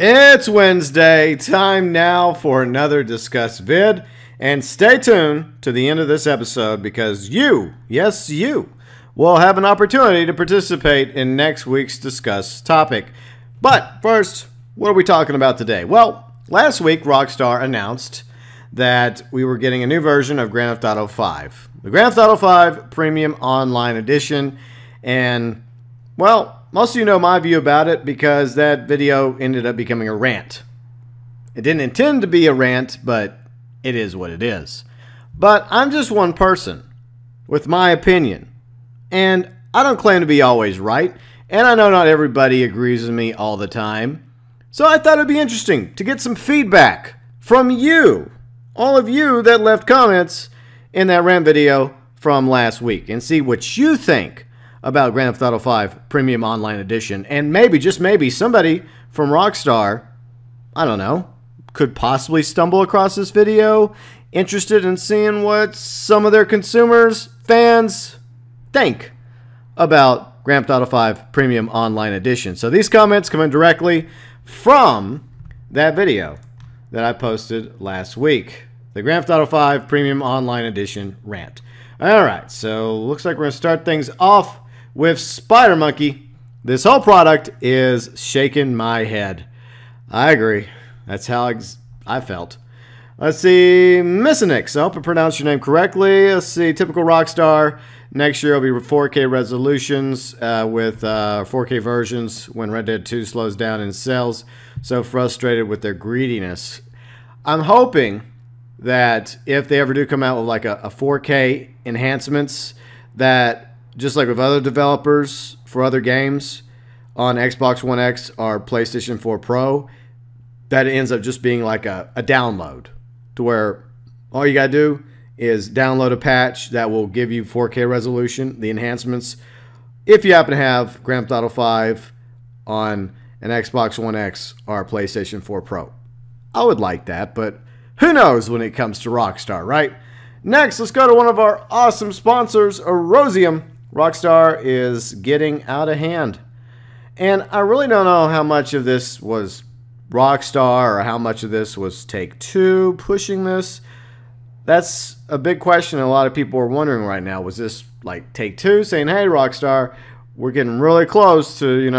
It's Wednesday, time now for another Discuss vid, and stay tuned to the end of this episode because you, yes you, will have an opportunity to participate in next week's Discuss topic. But first, what are we talking about today? Well, last week Rockstar announced that we were getting a new version of Grand Theft Auto 5. The Grand Theft Auto 5 Premium Online Edition, and, well, most of you know my view about it because that video ended up becoming a rant. It didn't intend to be a rant, but it is what it is. But I'm just one person with my opinion, and I don't claim to be always right, and I know not everybody agrees with me all the time. So I thought it'd be interesting to get some feedback from you, all of you that left comments in that rant video from last week, and see what you think about Grand Theft Auto 5 Premium Online Edition. And maybe, just maybe, somebody from Rockstar, I don't know, could possibly stumble across this video, interested in seeing what some of their consumers, fans, think about Grand Theft Auto 5 Premium Online Edition. So these comments come in directly from that video that I posted last week, the Grand Theft Auto 5 Premium Online Edition rant. Alright, so looks like we're going to start things off with Spider Monkey. This whole product is shaking my head. I agree. That's how I felt. Let's see. Missinix. I hope I pronounced your name correctly. Let's see. Typical Rockstar. Next year will be 4K resolutions with 4K versions when Red Dead 2 slows down in sales. So frustrated with their greediness. I'm hoping that if they ever do come out with like a 4K enhancements, that just like with other developers for other games on Xbox One X or PlayStation 4 Pro, that it ends up just being like a download to where all you got to do is download a patch that will give you 4K resolution, the enhancements, if you happen to have Grand Theft Auto 5 on an Xbox One X or PlayStation 4 Pro. I would like that, but who knows when it comes to Rockstar, right? Next, let's go to one of our awesome sponsors, Erosium. Rockstar is getting out of hand. And I really don't know how much of this was Rockstar or how much of this was Take-Two pushing this. That's a big question a lot of people are wondering right now. Was this like Take-Two saying, hey, Rockstar, we're getting really close to,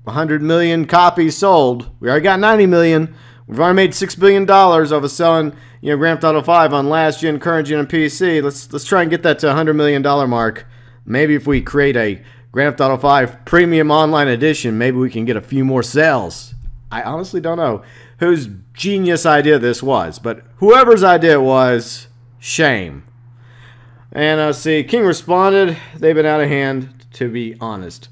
100 million copies sold. We already got 90 million. We've already made $6 billion over selling, Grand Theft Auto 5 on last gen, current gen, and PC. Let's try and get that to $100 million mark. Maybe if we create a Grand Theft Auto 5 Premium Online Edition, maybe we can get a few more sales. I honestly don't know whose genius idea this was, but whoever's idea it was, shame. And see, King responded, they've been out of hand, to be honest.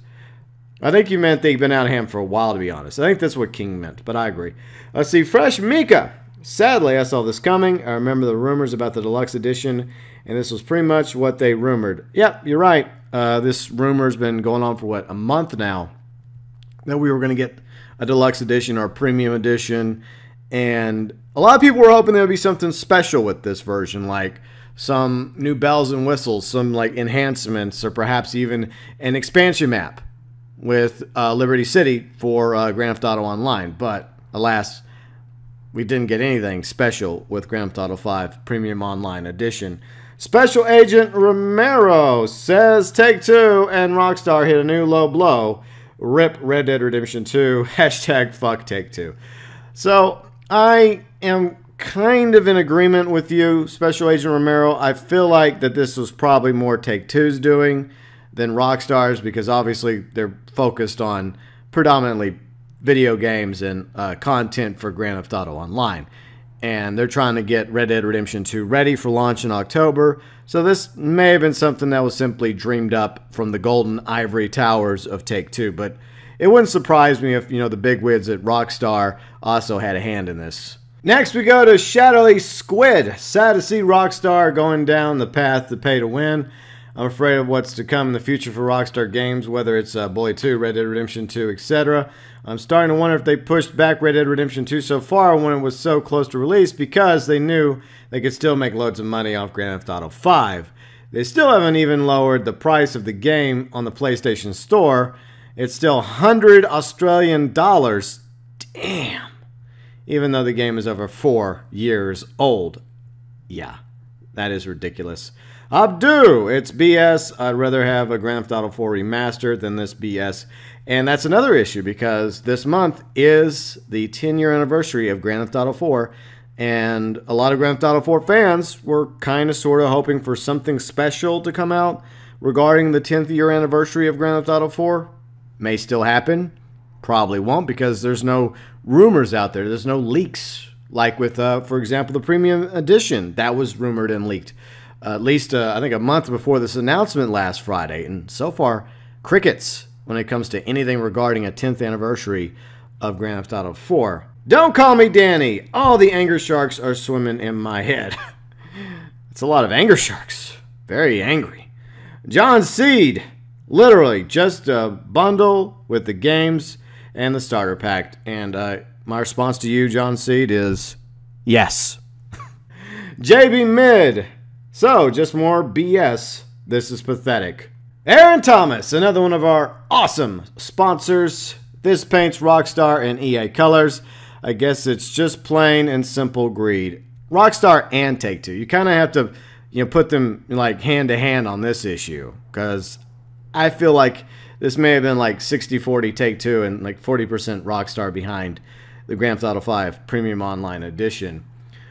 I think you meant they've been out of hand for a while, to be honest. I think that's what King meant, but I agree. Let's see, Fresh Mika. Sadly, I saw this coming. I remember the rumors about the deluxe edition, and this was pretty much what they rumored. Yep, you're right. This rumor's been going on for, what, a month now, that we were going to get a deluxe edition or a premium edition, and a lot of people were hoping there would be something special with this version, like some new bells and whistles, some like enhancements, or perhaps even an expansion map with Liberty City for Grand Theft Auto Online. But alas, we didn't get anything special with Grand Theft Auto 5 Premium Online Edition. Special Agent Romero says Take-Two and Rockstar hit a new low blow. RIP Red Dead Redemption 2. Hashtag fuck Take-Two. So I am kind of in agreement with you, Special Agent Romero. I feel like that this was probably more Take-Two's doing than Rockstar's, because obviously they're focused on predominantly video games and content for Grand Theft Auto Online. And they're trying to get Red Dead Redemption 2 ready for launch in October. So this may have been something that was simply dreamed up from the golden ivory towers of Take-Two. But it wouldn't surprise me if, the bigwigs at Rockstar also had a hand in this. Next, we go to Shadowy Squid. Sad to see Rockstar going down the path to pay to win. I'm afraid of what's to come in the future for Rockstar games, whether it's Bully 2, Red Dead Redemption 2, etc. I'm starting to wonder if they pushed back Red Dead Redemption 2 so far when it was so close to release because they knew they could still make loads of money off Grand Theft Auto 5. They still haven't even lowered the price of the game on the PlayStation Store. It's still $100 Australian. Damn. Even though the game is over 4 years old. Yeah, that is ridiculous. Abdu, it's BS. I'd rather have a Grand Theft Auto 4 remastered than this BS. And that's another issue because this month is the 10-year anniversary of Grand Theft Auto 4. And a lot of Grand Theft Auto 4 fans were kind of sort of hoping for something special to come out regarding the 10th year anniversary of Grand Theft Auto 4. May still happen. Probably won't because there's no rumors out there. There's no leaks. Like with, for example, the Premium Edition. That was rumored and leaked. At least, I think, a month before this announcement last Friday. And so far, crickets when it comes to anything regarding a 10th anniversary of Grand Theft Auto 4. Don't call me Danny. All the anger sharks are swimming in my head. It's a lot of anger sharks. Very angry. John Seed. Literally, just a bundle with the games and the starter pack. And my response to you, John Seed, is yes. JB Mid. So, just more BS. This is pathetic. Aaron Thomas, another one of our awesome sponsors. This paints Rockstar in EA colors. I guess it's just plain and simple greed. Rockstar and Take-Two. You kind of have to, put them like hand to hand on this issue because I feel like this may have been like 60-40 Take-Two and like 40% Rockstar behind the Grand Theft Auto 5 Premium Online Edition.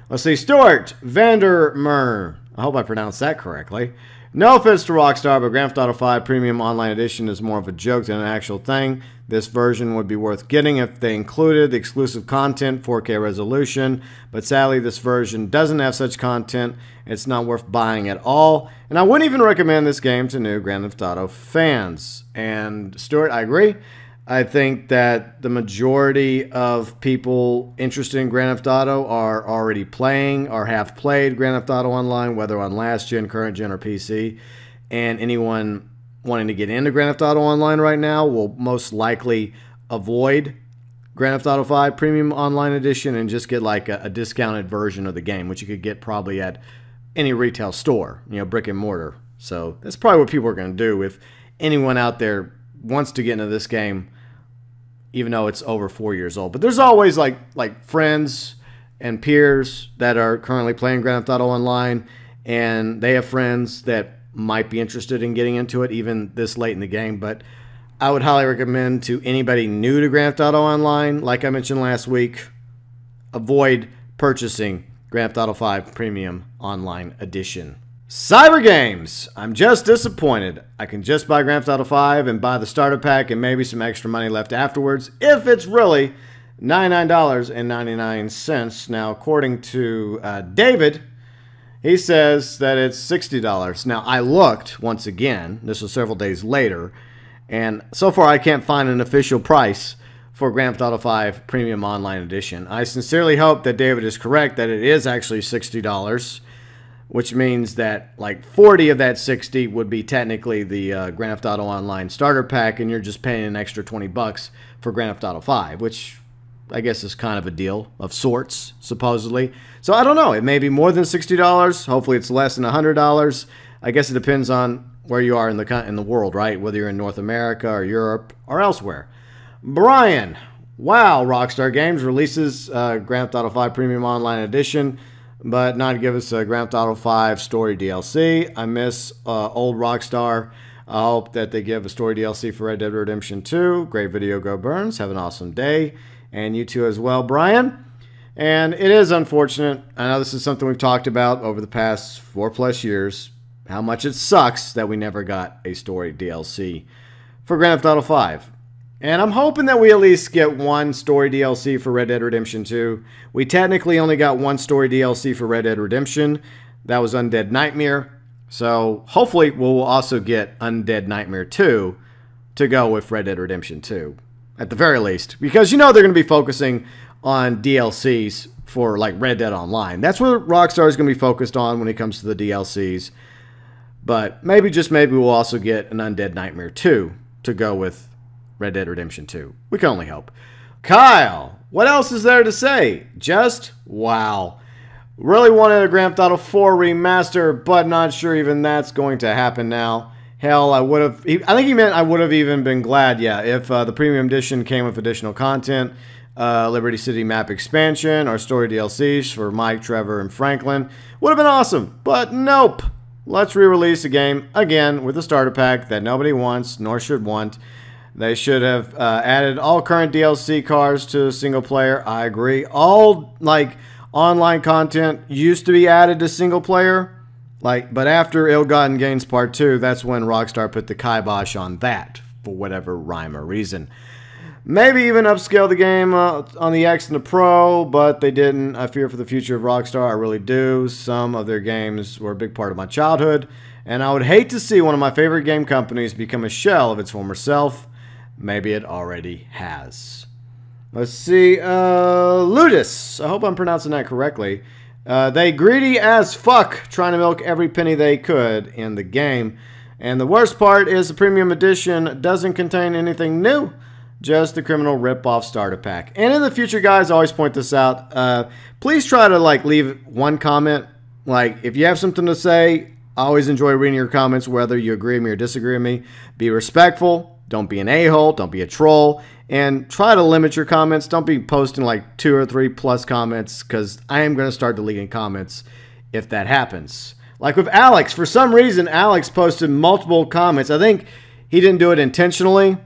Let's see, Stuart Vandermeer. I hope I pronounced that correctly. No offense to Rockstar, but Grand Theft Auto 5 Premium Online Edition is more of a joke than an actual thing. This version would be worth getting if they included the exclusive content, 4K resolution, but sadly this version doesn't have such content. It's not worth buying at all, and I wouldn't even recommend this game to new Grand Theft Auto fans. And Stuart, I agree. I think that the majority of people interested in Grand Theft Auto are already playing or have played Grand Theft Auto Online, whether on last gen, current gen, or PC. And anyone wanting to get into Grand Theft Auto Online right now will most likely avoid Grand Theft Auto 5 Premium Online Edition and just get like a discounted version of the game, which you could get probably at any retail store, brick and mortar. So that's probably what people are going to do if anyone out there wants to get into this game, even though it's over 4 years old. But there's always like friends and peers that are currently playing Grand Theft Auto Online, and they have friends that might be interested in getting into it even this late in the game. But I would highly recommend to anybody new to Grand Theft Auto Online, like I mentioned last week, avoid purchasing Grand Theft Auto 5 Premium Online Edition. Cyber Games. I'm just disappointed. I can just buy Grand Theft Auto 5 and buy the starter pack and maybe some extra money left afterwards if it's really $99.99. Now, according to David, he says that it's $60. Now, I looked once again. This was several days later, and so far I can't find an official price for Grand Theft Auto 5 Premium Online Edition. I sincerely hope that David is correct, that it is actually $60. Which means that like 40 of that 60 would be technically the Grand Theft Auto Online starter pack, and you're just paying an extra $20 for Grand Theft Auto 5, which I guess is kind of a deal of sorts, supposedly. So I don't know. It may be more than $60. Hopefully it's less than $100. I guess it depends on where you are in the world, right? Whether you're in North America or Europe or elsewhere. Brian, wow, Rockstar Games releases Grand Theft Auto 5 Premium Online Edition, but not to give us a Grand Theft Auto 5 story DLC. I miss old Rockstar. I hope that they give a story DLC for Red Dead Redemption 2. Great video, GeauxBurns. Have an awesome day. And you too as well, Brian. And it is unfortunate. I know this is something we've talked about over the past 4+ years, how much it sucks that we never got a story DLC for Grand Theft Auto 5. And I'm hoping that we at least get one story DLC for Red Dead Redemption 2. We technically only got one story DLC for Red Dead Redemption. That was Undead Nightmare. So hopefully we'll also get Undead Nightmare 2 to go with Red Dead Redemption 2. At the very least. Because they're going to be focusing on DLCs for like Red Dead Online. That's what Rockstar is going to be focused on when it comes to the DLCs. But maybe, just maybe, we'll also get an Undead Nightmare 2 to go with Red Dead Redemption 2. We can only hope. Kyle, what else is there to say? Just wow. Really wanted a Grand Theft Auto 4 remaster, but not sure even that's going to happen now. Hell, I would have... I think he meant I would have even been glad, yeah, if the Premium Edition came with additional content. Liberty City map expansion, or story DLCs for Mike, Trevor, and Franklin. Would have been awesome, but nope. Let's re-release the game again with a starter pack that nobody wants nor should want. They should have added all current DLC cars to single player. I agree. All like online content used to be added to single player. But after Ill-Gotten Gains Part 2, that's when Rockstar put the kibosh on that for whatever rhyme or reason. Maybe even upscale the game on the X and the Pro, but they didn't. I fear for the future of Rockstar. I really do. Some of their games were a big part of my childhood, and I would hate to see one of my favorite game companies become a shell of its former self. Maybe it already has. Let's see. Ludus. I hope I'm pronouncing that correctly. They greedy as fuck, trying to milk every penny they could in the game. And the worst part is the premium edition doesn't contain anything new. Just the criminal rip-off starter pack. And in the future, guys, I always point this out. Please try to leave one comment. If you have something to say, I always enjoy reading your comments, whether you agree with me or disagree with me. Be respectful. Don't be an a-hole. Don't be a troll. And try to limit your comments. Don't be posting 2 or 3 plus comments, because I am going to start deleting comments if that happens. Like with Alex. For some reason, Alex posted multiple comments. I think he didn't do it intentionally.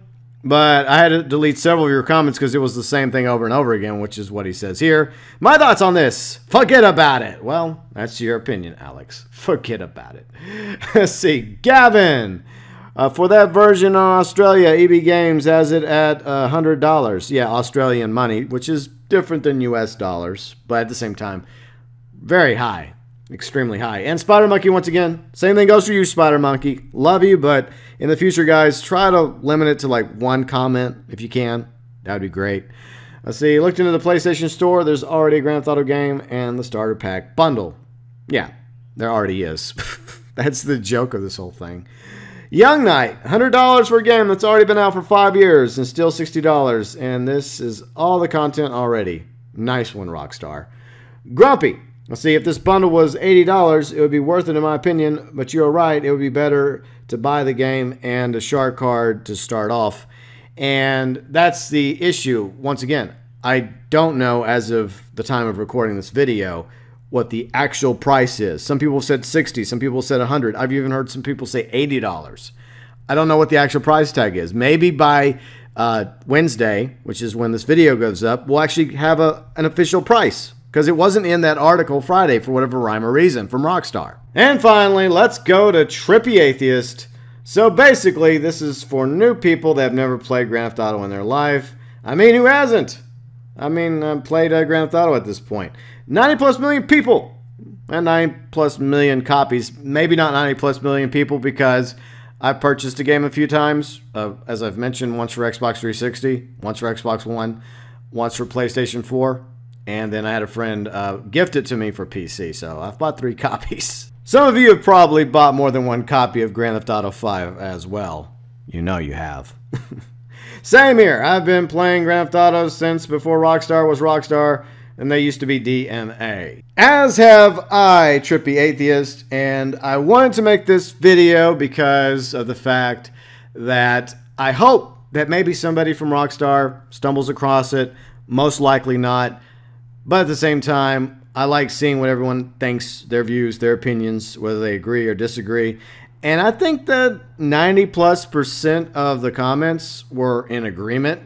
But I had to delete several of your comments because it was the same thing over and over again, which is what he says here. My thoughts on this. Forget about it. Well, that's your opinion, Alex. Forget about it. Let's see. Gavin. For that version on Australia, EB Games has it at $100. Yeah, Australian money, which is different than US dollars. But at the same time, very high. Extremely high. And Spider Monkey, once again, same thing goes for you, Spider Monkey. Love you, but in the future, guys, try to limit it to one comment if you can. That would be great. Let's see. Looked into the PlayStation Store. There's already a Grand Theft Auto game and the starter pack bundle. Yeah, there already is. That's the joke of this whole thing. Young Knight, $100 for a game that's already been out for 5 years and still $60. And this is all the content already. Nice one, Rockstar. Grumpy. Let's see, if this bundle was $80, it would be worth it in my opinion, but you're right, it would be better to buy the game and a shark card to start off. And that's the issue. Once again, I don't know as of the time of recording this video what the actual price is. Some people said $60, some people said $100. I've even heard some people say $80. I don't know what the actual price tag is. Maybe by Wednesday, which is when this video goes up, we'll actually have an official price. Because it wasn't in that article Friday for whatever rhyme or reason from Rockstar. And finally, let's go to Trippy Atheist. So basically, this is for new people that have never played Grand Theft Auto in their life. I mean, who hasn't? Played Grand Theft Auto at this point. 90 plus million people. And 90 plus million copies. Maybe not 90 plus million people because I've purchased a game a few times. As I've mentioned, once for Xbox 360, once for Xbox One, once for PlayStation 4. And then I had a friend gift it to me for PC, so I've bought 3 copies. Some of you have probably bought more than 1 copy of Grand Theft Auto 5 as well. You know you have. Same here. I've been playing Grand Theft Auto since before Rockstar was Rockstar, and they used to be DMA. As have I, Trippy Atheist, and I wanted to make this video because of the fact that I hope that maybe somebody from Rockstar stumbles across it. Most likely not. But at the same time, I like seeing what everyone thinks, their views, their opinions, whether they agree or disagree. And I think that 90+% of the comments were in agreement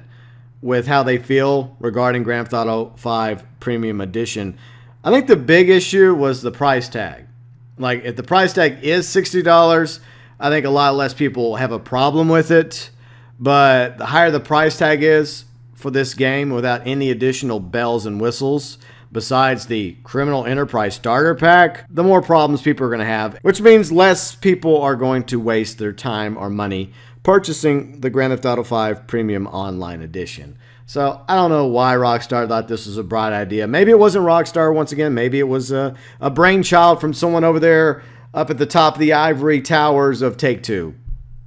with how they feel regarding Grand Theft Auto 5 Premium Edition. I think the big issue was the price tag. If the price tag is $60, I think a lot less people have a problem with it. But the higher the price tag is for this game without any additional bells and whistles besides the Criminal Enterprise starter pack, the more problems people are going to have, which means less people are going to waste their time or money purchasing the Grand Theft Auto 5 Premium Online Edition. So I don't know why Rockstar thought this was a bright idea. Maybe it wasn't Rockstar once again. Maybe it was a brainchild from someone over there up at the top of the ivory towers of Take-Two.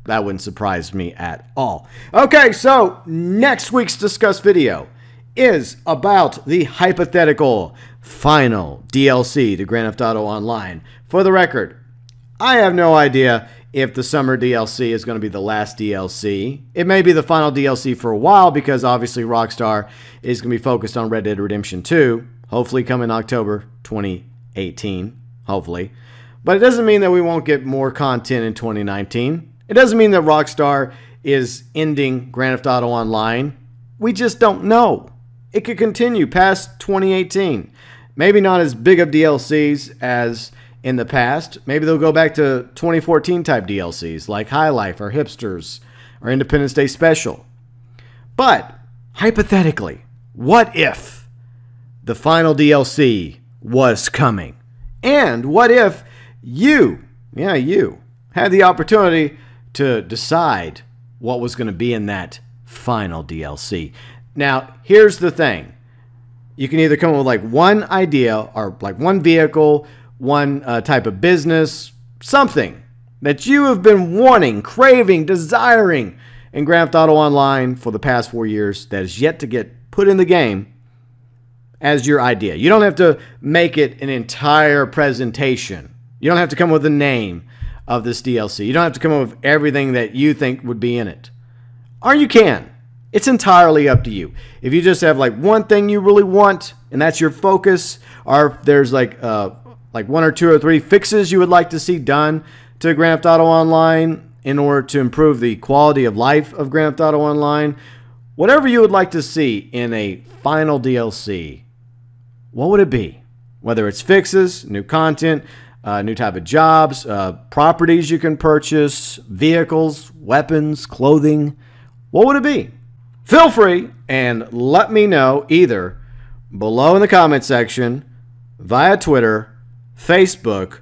That wouldn't surprise me at all. Okay, so next week's Discuss video is about the hypothetical final DLC to Grand Theft Auto Online. For the record, I have no idea if the summer DLC is going to be the last DLC. It may be the final DLC for a while because obviously Rockstar is going to be focused on Red Dead Redemption 2, hopefully coming October 2018, hopefully. But it doesn't mean that we won't get more content in 2019. It doesn't mean that Rockstar is ending Grand Theft Auto Online. We just don't know. It could continue past 2018. Maybe not as big of DLCs as in the past. Maybe they'll go back to 2014 type DLCs like High Life or Hipsters or Independence Day Special. But hypothetically, what if the final DLC was coming? And what if you had the opportunity to decide what was going to be in that final DLC? Now, here's the thing. You can either come up with like one idea or like one vehicle, one type of business, something that you have been wanting, craving, desiring in Grand Theft Auto Online for the past 4 years that is yet to get put in the game as your idea. You don't have to make it an entire presentation. You don't have to come up with the name of this DLC. You don't have to come up with everything that you think would be in it. Or you can. It's entirely up to you. If you just have like one thing you really want and that's your focus, or if there's like 1 or 2 or 3 fixes you would like to see done to Grand Theft Auto Online in order to improve the quality of life of Grand Theft Auto Online, whatever you would like to see in a final DLC, what would it be? Whether it's fixes, new content, new type of jobs, properties you can purchase, vehicles, weapons, clothing, what would it be? Feel free and let me know either below in the comment section, via Twitter, Facebook,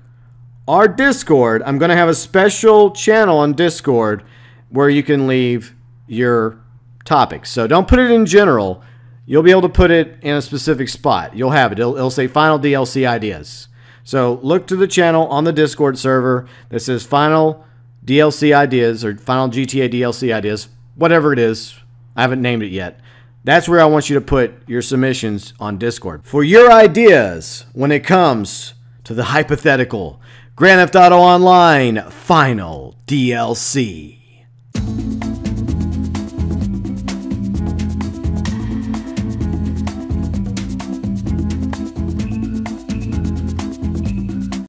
or Discord. I'm going to have a special channel on Discord where you can leave your topics. So don't put it in general. You'll be able to put it in a specific spot. You'll have it. It'll say Final DLC Ideas. So look to the channel on the Discord server that says Final DLC Ideas or Final GTA DLC Ideas, whatever it is. I haven't named it yet. That's where I want you to put your submissions on Discord for your ideas when it comes to the hypothetical Grand Theft Auto Online Final DLC.